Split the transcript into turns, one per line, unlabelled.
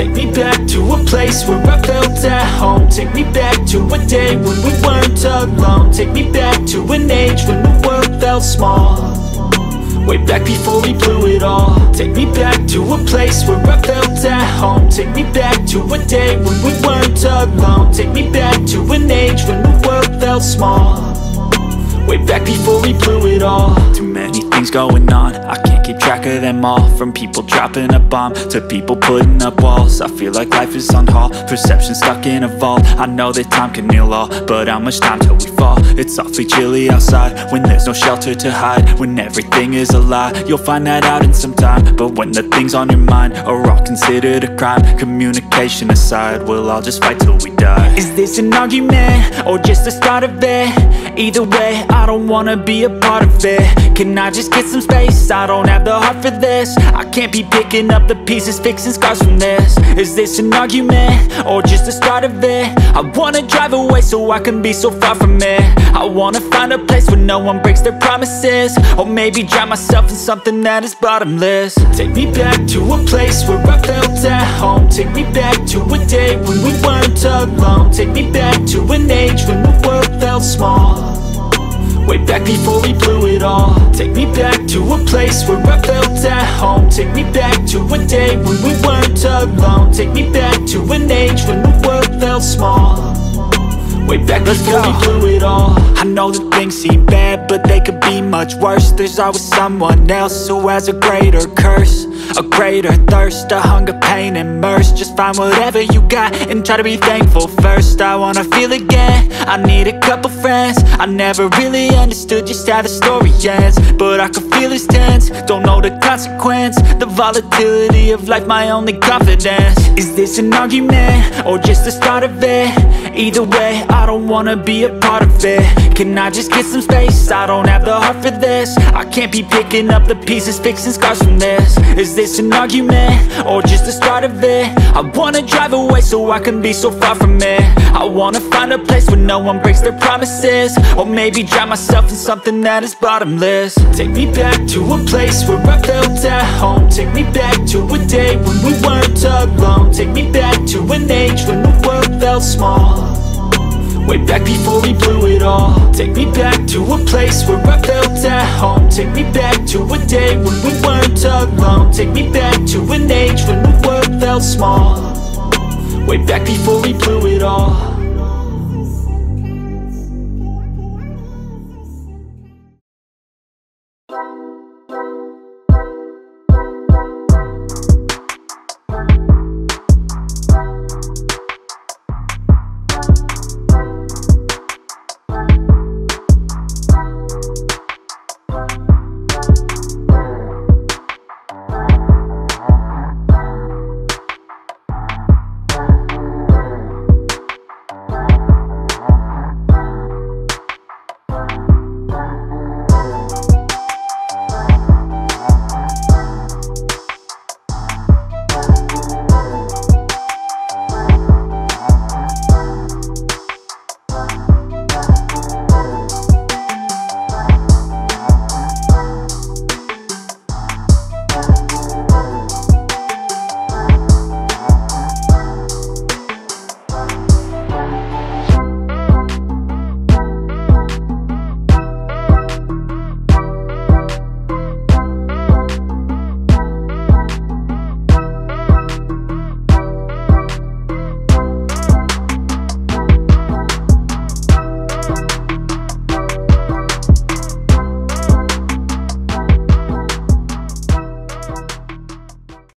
Take me back to a place where I felt at home. Take me back to a day when we weren't alone. Take me back to an age when the world felt small, way back before we blew it all. Take me back to a place where I felt at home. Take me back to a day when we weren't alone. Take me back to an age when the world felt small, way back before we blew it all. Too many things going on, I can't keep track of them all. From people dropping a bomb to people putting up walls. I feel like life is on hold, perception stuck in a vault. I know that time can heal all, but how much time till we fall? It's awfully chilly outside when there's no shelter to hide. When everything is a lie, you'll find that out in some time. But when the things on your mind are all considered a crime, communication aside, we'll all just fight till we die. Is this an argument or just the start of it? Either way, I don't wanna be a part of it. Can I just get some space? I don't have the heart for this. I can't be picking up the pieces, fixing scars from this. Is this an argument or just the start of it? I wanna drive away so I can be so far from it. I wanna find a place where no one breaks their promises, or maybe drown myself in something that is bottomless. Take me back to a place where I felt at home. Take me back to a day when we weren't alone. Take me back to an age when the world felt small, way back before we blew it all. Take me back to a place where I felt at home. Take me back to a day when we weren't alone. Take me back to an age when the world felt small, way back before we blew it all. I know that things seem bad, but they could be much worse. There's always someone else who has a greater curse, a greater thirst, a hunger, pain, and mercy. Just find whatever you got and try to be thankful first. I wanna feel again, I need a couple friends. I never really understood just how the story ends, but I can feel it's tense, don't know the consequence. The volatility of life, my only confidence. Is this an argument or just the start of it? Either way, I don't wanna be a part of it. Can I just get some space? I don't have the heart for this. I can't be picking up the pieces, fixing scars from this. Is this an argument or just the start of it? I wanna drive away so I can be so far from it. I wanna find a place where no one breaks their promises, or maybe drown myself in something that is bottomless. Take me back to a place where I felt at home. Take me back to a day when we weren't alone. Take me back to an age when the world felt small, way back before we blew it all. Take me back to a place where I felt at home. Take me back to a day when we weren't alone. Take me back to an age when the world felt small, way back before we blew it all.